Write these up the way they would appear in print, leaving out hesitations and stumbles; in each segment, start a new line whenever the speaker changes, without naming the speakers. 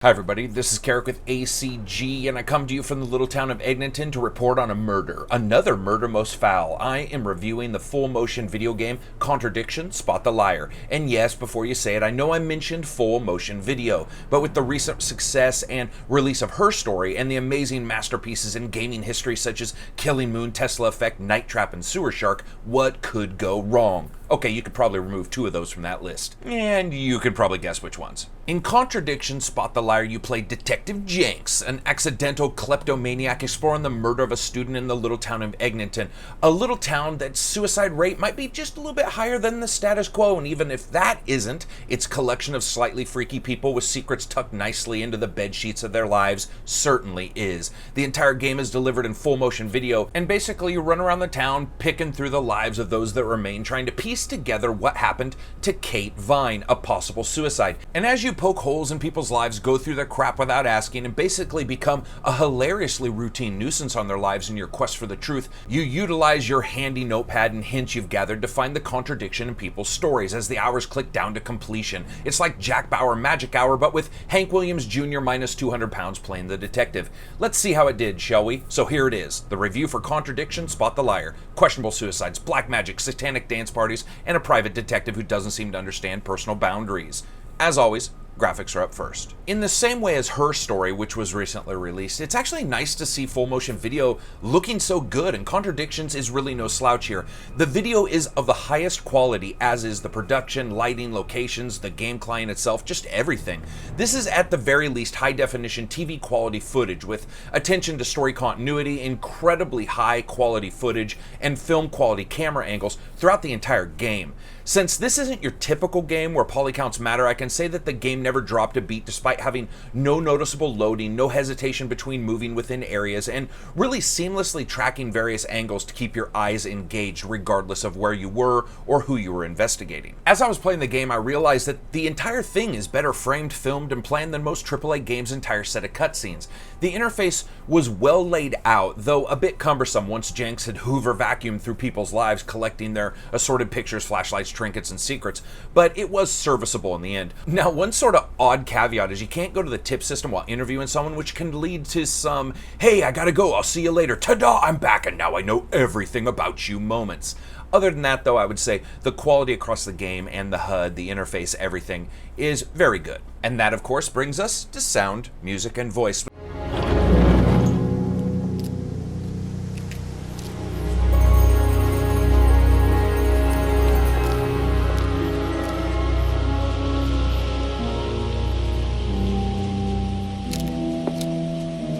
Hi everybody, this is Karak with ACG, and I come to you from the little town of Eglinton to report on a murder. Another murder most foul. I am reviewing the full motion video game Contradiction, Spot the Liar. And yes, before you say it, I know I mentioned full motion video, but with the recent success and release of Her Story and the amazing masterpieces in gaming history such as Killing Moon, Tesla Effect, Night Trap, and Sewer Shark, what could go wrong? Okay, you could probably remove two of those from that list. And you could probably guess which ones. In Contradiction, Spot the Liar, you play Detective Jenks, an accidental kleptomaniac exploring the murder of a student in the little town of Eglinton. A little town that suicide rate might be just a little bit higher than the status quo, and even if that isn't, its collection of slightly freaky people with secrets tucked nicely into the bed sheets of their lives certainly is. The entire game is delivered in full motion video, and basically you run around the town picking through the lives of those that remain, trying to piece together what happened to Kate Vine, a possible suicide. And as you poke holes in people's lives, go through their crap without asking, and basically become a hilariously routine nuisance on their lives in your quest for the truth, you utilize your handy notepad and hints you've gathered to find the contradiction in people's stories as the hours click down to completion. It's like Jack Bauer Magic Hour, but with Hank Williams Jr. minus 200 pounds playing the detective. Let's see how it did, shall we? So here it is, the review for Contradiction, Spot the Liar. Questionable suicides, black magic, satanic dance parties, and a private detective who doesn't seem to understand personal boundaries. As always, graphics are up first. In the same way as Her Story, which was recently released, it's actually nice to see full motion video looking so good, and Contradictions is really no slouch here. The video is of the highest quality, as is the production, lighting, locations, the game client itself, just everything. This is at the very least high definition TV quality footage with attention to story continuity, incredibly high quality footage, and film quality camera angles throughout the entire game. Since this isn't your typical game where polycounts matter, I can say that the game never dropped a beat despite having no noticeable loading, no hesitation between moving within areas, and really seamlessly tracking various angles to keep your eyes engaged regardless of where you were or who you were investigating. As I was playing the game, I realized that the entire thing is better framed, filmed, and planned than most AAA games' entire set of cutscenes. The interface was well laid out, though a bit cumbersome once Jenks had Hoover vacuumed through people's lives collecting their assorted pictures, flashlights, trinkets, and secrets, but it was serviceable in the end. Now, one sort of odd caveat is you can't go to the tip system while interviewing someone, which can lead to some, hey, I gotta go, I'll see you later, ta-da, I'm back and now I know everything about you moments. Other than that, though, I would say the quality across the game and the HUD, the interface, everything is very good. And that, of course, brings us to sound, music, and voice.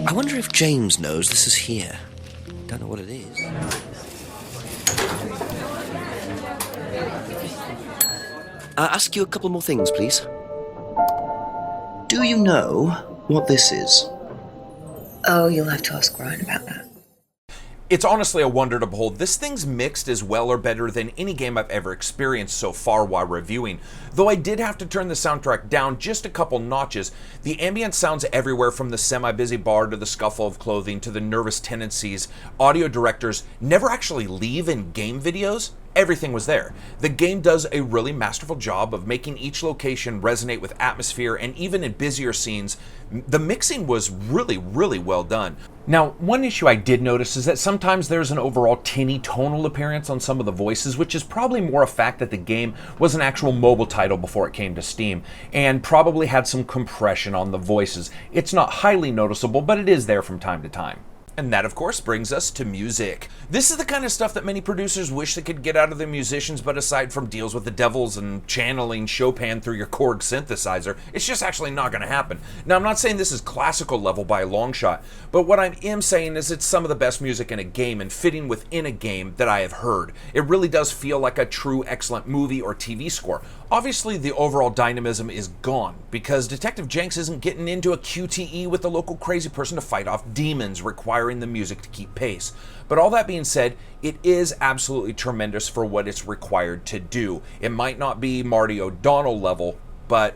I wonder if James knows this is here. Don't know what it is. Ask you a couple more things, please. Do you know what this is?
Oh, you'll have to ask Ryan about that.
It's honestly a wonder to behold. This thing's mixed as well or better than any game I've ever experienced so far while reviewing. Though I did have to turn the soundtrack down just a couple notches, the ambient sounds everywhere from the semi-busy bar to the scuffle of clothing to the nervous tendencies audio directors never actually leave in game videos. Everything was there. The game does a really masterful job of making each location resonate with atmosphere, and even in busier scenes, the mixing was really well done. Now, one issue I did notice is that sometimes there's an overall tinny tonal appearance on some of the voices, which is probably more a fact that the game was an actual mobile title before it came to Steam, and probably had some compression on the voices. It's not highly noticeable, but it is there from time to time. And that, of course, brings us to music. This is the kind of stuff that many producers wish they could get out of their musicians, but aside from deals with the devils and channeling Chopin through your Korg synthesizer, it's just actually not going to happen. Now, I'm not saying this is classical level by a long shot, but what I am saying is it's some of the best music in a game and fitting within a game that I have heard. It really does feel like a true excellent movie or TV score. Obviously, the overall dynamism is gone, because Detective Jenks isn't getting into a QTE with the local crazy person to fight off demons, requiring the music to keep pace. But all that being said, it is absolutely tremendous for what it's required to do. It might not be Marty O'Donnell level, but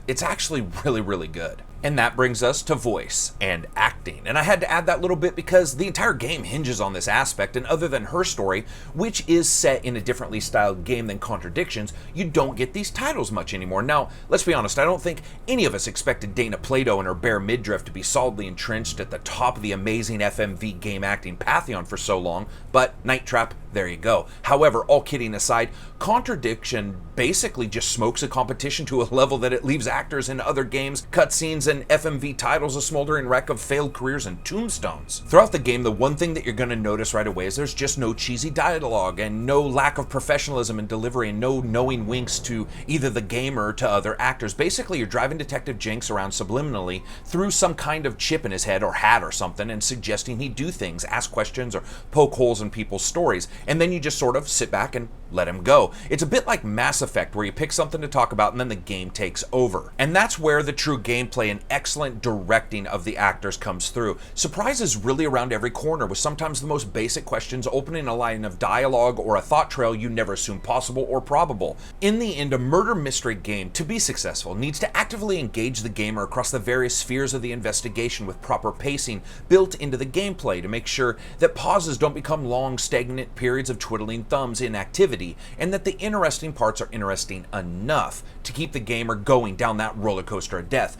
it's actually really good. And that brings us to voice and acting. acting. And I had to add that little bit because the entire game hinges on this aspect, and other than her story, which is set in a differently styled game than Contradictions, you don't get these titles much anymore. Now, let's be honest, I don't think any of us expected Dana Plato and her bare midriff to be solidly entrenched at the top of the amazing FMV game acting pantheon for so long, but Night Trap, there you go. However, all kidding aside, Contradiction basically just smokes a competition to a level that it leaves actors in other games, cutscenes, and FMV titles a smoldering wreck of failed careers and tombstones. Throughout the game, the one thing that you're going to notice right away is there's just no cheesy dialogue and no lack of professionalism in delivery and no knowing winks to either the gamer or to other actors. Basically, you're driving Detective Jenks around subliminally through some kind of chip in his head or hat or something and suggesting he do things, ask questions, or poke holes in people's stories, and then you just sort of sit back and let him go. It's a bit like Mass Effect, where you pick something to talk about and then the game takes over. And that's where the true gameplay and excellent directing of the actors comes through. Surprises really around every corner, with sometimes the most basic questions opening a line of dialogue or a thought trail you never assumed possible or probable. In the end, a murder mystery game, to be successful, needs to actively engage the gamer across the various spheres of the investigation with proper pacing built into the gameplay to make sure that pauses don't become long, stagnant periods of twiddling thumbs inactivity, and that the interesting parts are interesting enough to keep the gamer going down that roller coaster of death.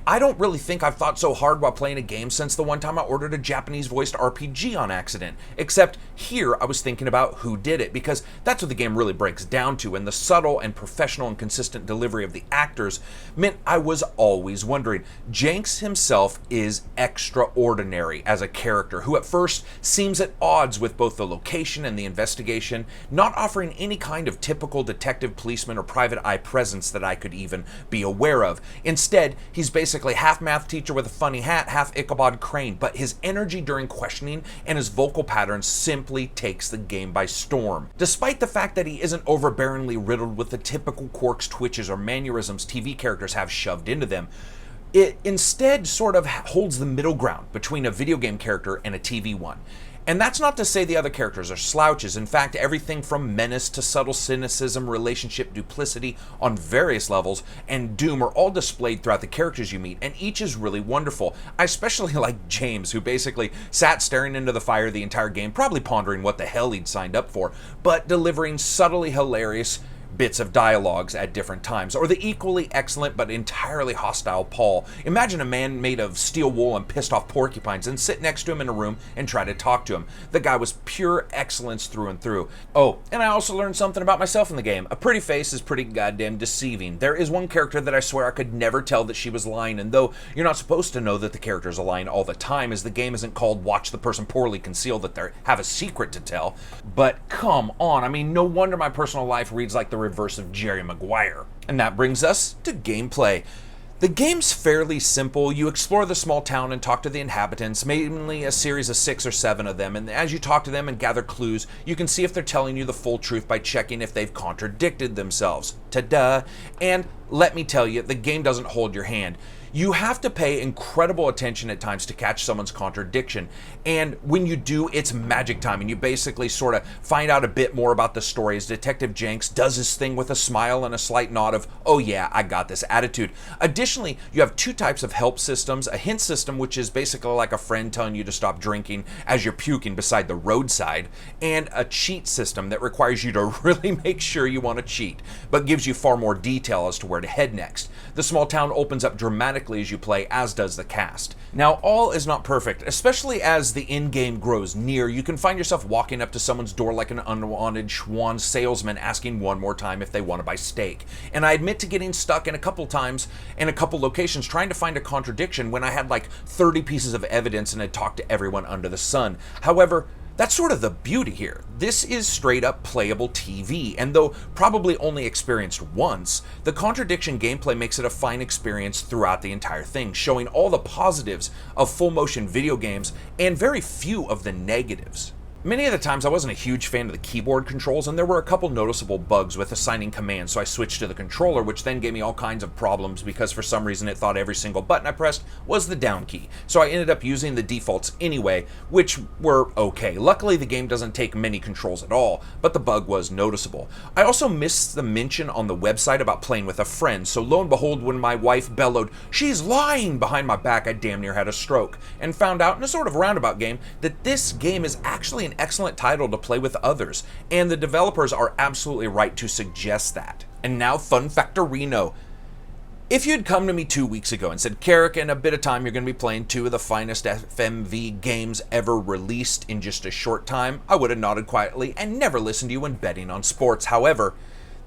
I don't really think I've thought so hard while playing a game since the one time I ordered a Japanese voiced RPG on accident, except here I was thinking about who did it, because that's what the game really breaks down to, and the subtle and professional and consistent delivery of the actors meant I was always wondering. Jenks himself is extraordinary as a character who at first seems at odds with both the location and the investigation, not offering any kind of typical detective, policeman, or private eye presence that I could even be aware of. Instead, he's basically half math teacher with a funny hat, half Ichabod Crane, but his energy during questioning and his vocal patterns simply takes the game by storm. Despite the fact that he isn't overbearingly riddled with the typical quirks, twitches, or mannerisms TV characters have shoved into them, it instead sort of holds the middle ground between a video game character and a TV one. And that's not to say the other characters are slouches. In fact, everything from menace to subtle cynicism, relationship duplicity on various levels, and doom are all displayed throughout the characters you meet, and each is really wonderful. I especially like James, who basically sat staring into the fire the entire game, probably pondering what the hell he'd signed up for, but delivering subtly hilarious bits of dialogues at different times, or the equally excellent but entirely hostile Paul. Imagine a man made of steel wool and pissed off porcupines and sit next to him in a room and try to talk to him. The guy was pure excellence through and through. Oh, and I also learned something about myself in the game. A pretty face is pretty goddamn deceiving. There is one character that I swear I could never tell that she was lying, and though you're not supposed to know that the character's a lying all the time, as the game isn't called Watch the Person Poorly Conceal that they have a secret to tell, but come on, I mean, no wonder my personal life reads like the reverse of Jerry Maguire. And that brings us to gameplay. The game's fairly simple. You explore the small town and talk to the inhabitants, mainly a series of 6 or 7 of them, and as you talk to them and gather clues, you can see if they're telling you the full truth by checking if they've contradicted themselves. Ta-da! And let me tell you, the game doesn't hold your hand. You have to pay incredible attention at times to catch someone's contradiction, and when you do, it's magic time, and you basically sort of find out a bit more about the story as Detective Jenks does his thing with a smile and a slight nod of, oh yeah, I got this attitude. Additionally, you have 2 types of help systems: a hint system, which is basically like a friend telling you to stop drinking as you're puking beside the roadside, and a cheat system that requires you to really make sure you want to cheat, but gives you far more detail as to where to head next. The small town opens up dramatically as you play, as does the cast. Now, all is not perfect, especially as the end game grows near. You can find yourself walking up to someone's door like an unwanted Schwan salesman asking one more time if they want to buy steak. And I admit to getting stuck in a couple times in a couple locations trying to find a contradiction when I had like 30 pieces of evidence and had talked to everyone under the sun. However, that's sort of the beauty here. This is straight up playable TV, and though probably only experienced once, the Contradiction gameplay makes it a fine experience throughout the entire thing, showing all the positives of full motion video games and very few of the negatives. Many of the times I wasn't a huge fan of the keyboard controls, and there were a couple noticeable bugs with assigning commands, so I switched to the controller, which then gave me all kinds of problems because for some reason it thought every single button I pressed was the down key. So I ended up using the defaults anyway, which were okay. Luckily the game doesn't take many controls at all, but the bug was noticeable. I also missed the mention on the website about playing with a friend, so lo and behold, when my wife bellowed, "She's lying!" behind my back, I damn near had a stroke, and found out in a sort of roundabout game that this game is actually an excellent title to play with others, and the developers are absolutely right to suggest that. And now, fun factorino. If you'd come to me 2 weeks ago and said, Karak, in a bit of time you're going to be playing 2 of the finest FMV games ever released in just a short time, I would have nodded quietly and never listened to you when betting on sports. However,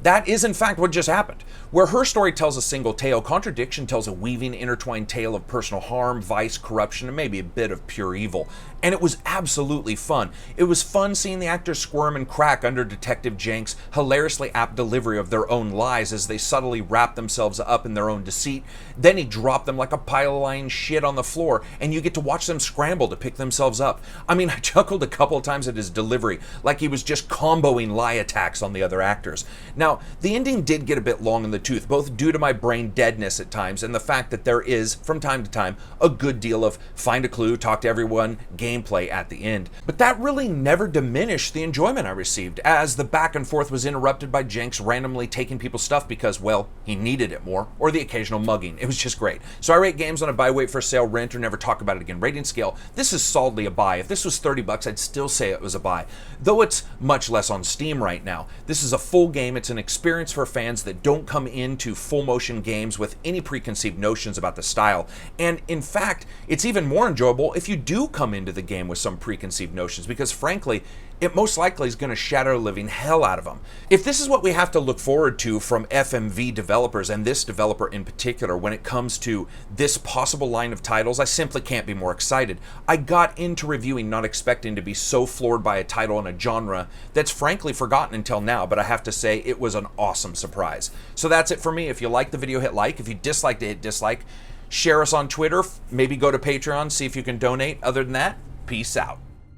that is in fact what just happened. Where her story tells a single tale, Contradiction tells a weaving, intertwined tale of personal harm, vice, corruption, and maybe a bit of pure evil. And it was absolutely fun. It was fun seeing the actors squirm and crack under Detective Jenks' hilariously apt delivery of their own lies as they subtly wrap themselves up in their own deceit. Then he dropped them like a pile of lying shit on the floor, and you get to watch them scramble to pick themselves up. I mean, I chuckled a couple of times at his delivery, like he was just comboing lie attacks on the other actors. Now, the ending did get a bit long in the tooth, both due to my brain deadness at times and the fact that there is, from time to time, a good deal of find a clue, talk to everyone, gameplay at the end. But that really never diminished the enjoyment I received, as the back and forth was interrupted by Jenks randomly taking people's stuff because, well, he needed it more, or the occasional mugging. It was just great. So I rate games on a buy, wait for sale, rent, or never talk about it again rating scale. This is solidly a buy. If this was $30, I'd still say it was a buy, though it's much less on Steam right now. This is a full game. It's an experience for fans that don't come into full motion games with any preconceived notions about the style. And in fact, it's even more enjoyable if you do come into the game with some preconceived notions, because frankly, it most likely is going to shatter the living hell out of them. If this is what we have to look forward to from FMV developers, and this developer in particular, when it comes to this possible line of titles, I simply can't be more excited. I got into reviewing not expecting to be so floored by a title in a genre that's frankly forgotten until now, but I have to say it was an awesome surprise. So that's it for me. If you liked the video, hit like. If you disliked it, hit dislike. Share us on Twitter. Maybe go to Patreon, see if you can donate. Other than that, peace out.